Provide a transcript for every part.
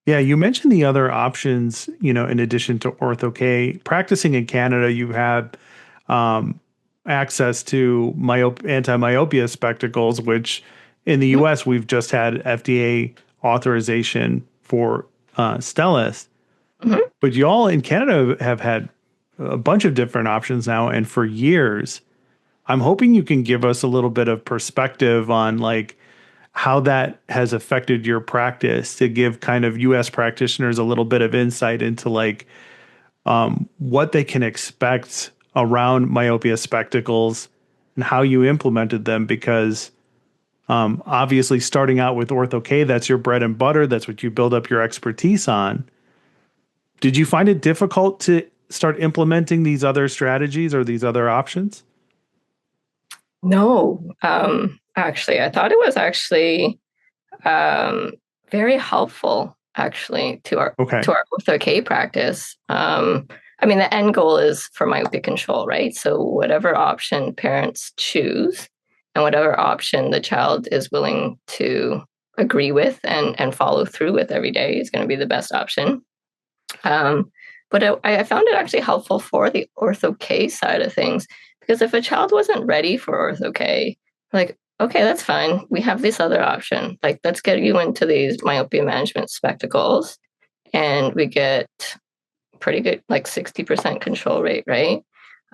Yeah, you mentioned the other options, in addition to Ortho-K. Practicing in Canada, you had um, access to anti-myopia spectacles, which in the Mhm. US, we've just had FDA authorization for Stellus. Mhm. But y'all in Canada have had a bunch of different options now, and for years. I'm hoping you can give us a little bit of perspective on like how that has affected your practice to give kind of US practitioners a little bit of insight into like what they can expect around myopia spectacles and how you implemented them because obviously starting out with Ortho-K, that's your bread and butter, that's what you build up your expertise on. Did you find it difficult to start implementing these other strategies or these other options? No, actually, I thought it was actually um, very helpful actually Okay. to our Ortho-K practice. I mean, the end goal is for myopia control, right? So whatever option parents choose and whatever option the child is willing to agree with and follow through with every day is going to be the best option. Um, but I found it actually helpful for the Ortho-K side of things because if a child wasn't ready for Ortho-K, like, okay, that's fine. We have this other option. Like, let's get you into these myopia management spectacles, and we get pretty good, like 60% control rate, right?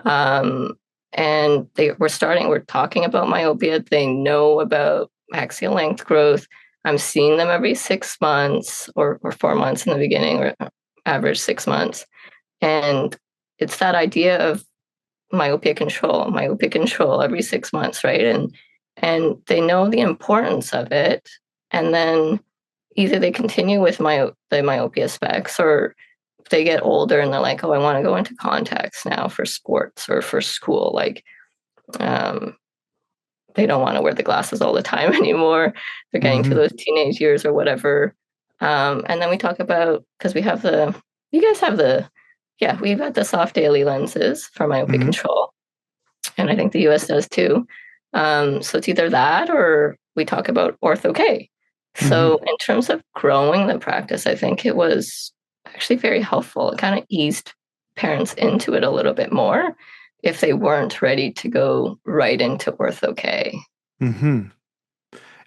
Um, and we're talking about myopia. They know about axial length growth. I'm seeing them every 6 months or 4 months in the beginning, or average 6 months. And it's that idea of myopia control every 6 months, right? And they know the importance of it. And then either they continue with the myopia specs, or if they get older and they're like, oh, I want to go into contacts now for sports or for school, like um, they don't want to wear the glasses all the time anymore. They're getting to Hmm. those teenage years or whatever. And then we talk about, because you guys have yeah, we've got the soft daily lenses for myopia Hmm. control. And I think the US does too. So it's either that or we talk about Ortho-K. Hmm. So in terms of growing the practice, I think it was actually very helpful. It kind of eased parents into it a little bit more if they weren't ready to go right into Ortho-K. Hmm.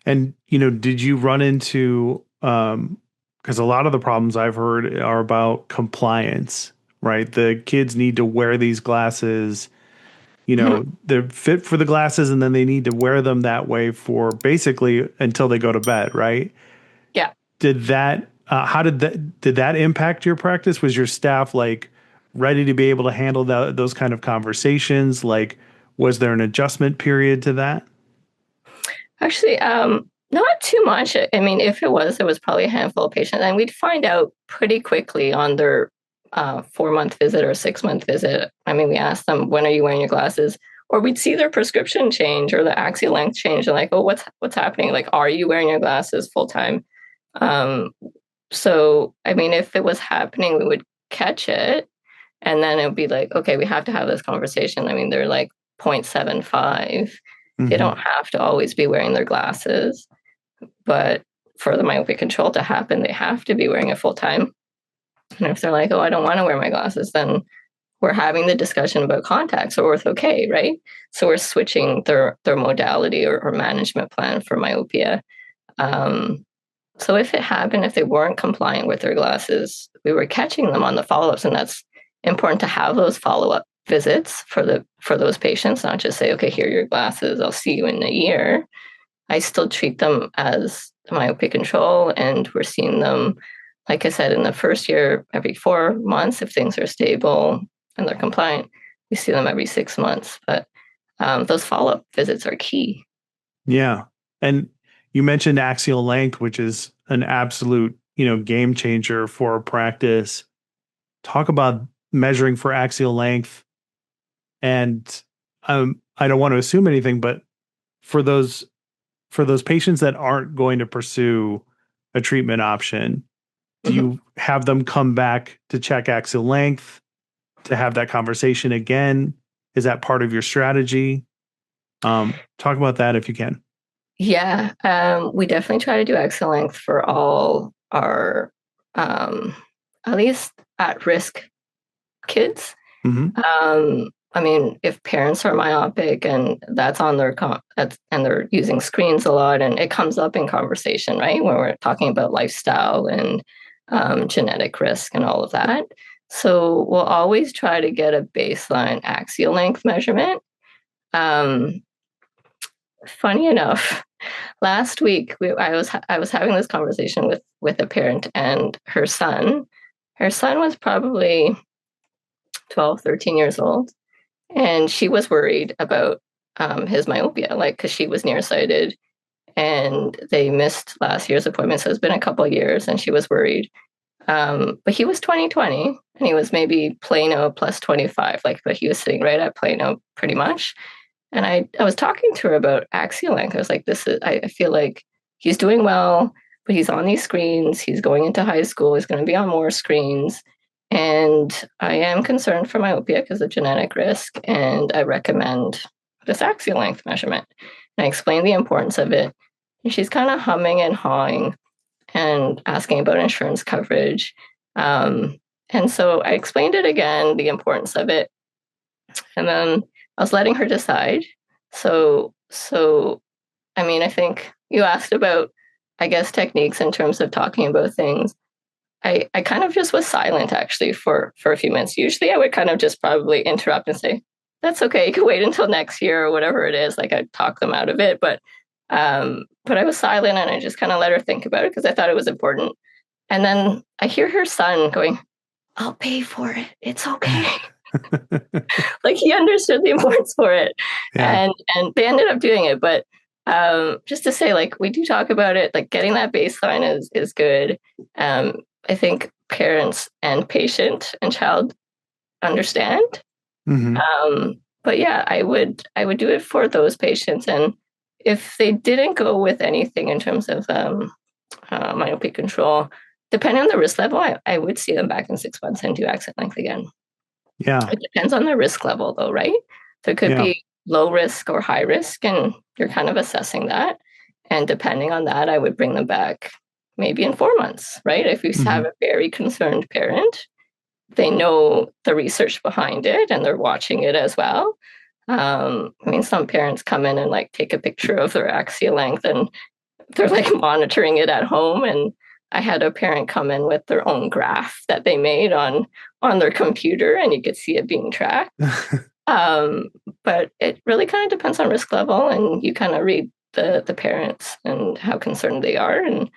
And, did you run into, because a lot of the problems I've heard are about compliance, right? The kids need to wear these glasses, Mhm. they're fit for the glasses and then they need to wear them that way for basically until they go to bed, right? Yeah. How did that impact your practice? Was your staff like ready to be able to handle those kind of conversations? Like, was there an adjustment period to that? Actually, not too much. I mean, if it was probably a handful of patients, and we'd find out pretty quickly on their 4 month visit or 6 month visit. I mean, we asked them, "When are you wearing your glasses?" Or we'd see their prescription change or the axial length change, and like, "Oh, what's happening? Like, are you wearing your glasses full time?" Um, so, I mean, if it was happening, we would catch it, and then it would be like, "Okay, we have to have this conversation." I mean, they're like 0.75. They Hmm. don't have to always be wearing their glasses, but for the myopia control to happen, they have to be wearing it full time. And if they're like, "Oh, I don't want to wear my glasses," then we're having the discussion about contacts or Ortho-K, right? So we're switching their modality or management plan for myopia. Um, so if it happened, if they weren't compliant with their glasses, we were catching them on the follow-ups, and that's important to have those follow-up visits for those patients, not just say, "Okay, here are your glasses. I'll see you in a year." I still treat them as myopia control, and we're seeing them, like I said, in the first year every 4 months if things are stable and they're compliant. We see them every 6 months, but those follow-up visits are key. Yeah. And you mentioned axial length, which is an absolute, game changer for practice. Talk about measuring for axial length. And I don't want to assume anything, but for those patients that aren't going to pursue a treatment option, do Mhm. you have them come back to check axial length to have that conversation again? Is that part of your strategy? Talk about that if you can. Yeah, we definitely try to do exit length for all our. um, at least at risk kids. Hmm. I mean, if parents are myopic and that's on their and they're using screens a lot, and it comes up in conversation, right, when we're talking about lifestyle and genetic risk and all of that. So we'll always try to get a baseline axial length measurement. Um, Funny enough, last week I was having this conversation with a parent and her son. Her son was probably 12, 13 years old, and she was worried about his myopia, like because she was nearsighted and they missed last year's appointment. So it's been a couple of years, and she was worried. But he was 20/20, and he was maybe Plano plus 25, like, but he was sitting right at Plano pretty much. And I was talking to her about axial length. I was like, I feel like he's doing well, but he's on these screens. He's going into high school. He's going to be on more screens. And I am concerned for myopia because of genetic risk. And I recommend this axial length measurement. And I explained the importance of it. And she's kind of humming and hawing and asking about insurance coverage. And so I explained it again, the importance of it. And then I was letting her decide. So I mean, I think you asked about, I guess, techniques in terms of talking about things. I kind of just was silent actually for a few minutes. Usually I would kind of just probably interrupt and say, that's okay, you can wait until next year or whatever it is. Like I'd talk them out of it. But I was silent and I just kind of let her think about it because I thought it was important. And then I hear her son going, I'll pay for it. It's okay. Like he understood the importance for it. Yeah. And they ended up doing it. But just to say, like, we do talk about it, like getting that baseline is good. I think parents and patient and child understand. Hmm. But yeah, I would do it for those patients. And if they didn't go with anything in terms of myopia control, depending on the risk level, I would see them back in 6 months and do accent length again. Yeah. It depends on the risk level, though, right? So it could Yeah. be low risk or high risk, and you're kind of assessing that. And depending on that, I would bring them back maybe in 4 months, right? If you Hmm. have a very concerned parent, they know the research behind it and they're watching it as well. I mean, some parents come in and like take a picture of their axial length and they're like monitoring it at home. And I had a parent come in with their own graph that they made on their computer, and you could see it being tracked. Um, but it really kind of depends on risk level, and you kind of read the parents and how concerned they are. And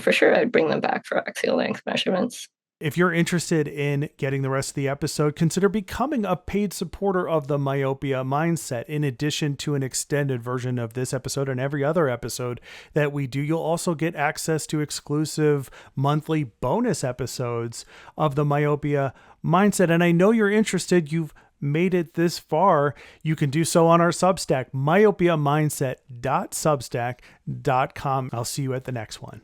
for sure, I'd bring them back for axial length measurements. If you're interested in getting the rest of the episode, consider becoming a paid supporter of the Myopia Mindset. In addition to an extended version of this episode and every other episode that we do, you'll also get access to exclusive monthly bonus episodes of the Myopia Mindset. And I know you're interested. You've made it this far. You can do so on our Substack, myopiamindset.substack.com. I'll see you at the next one.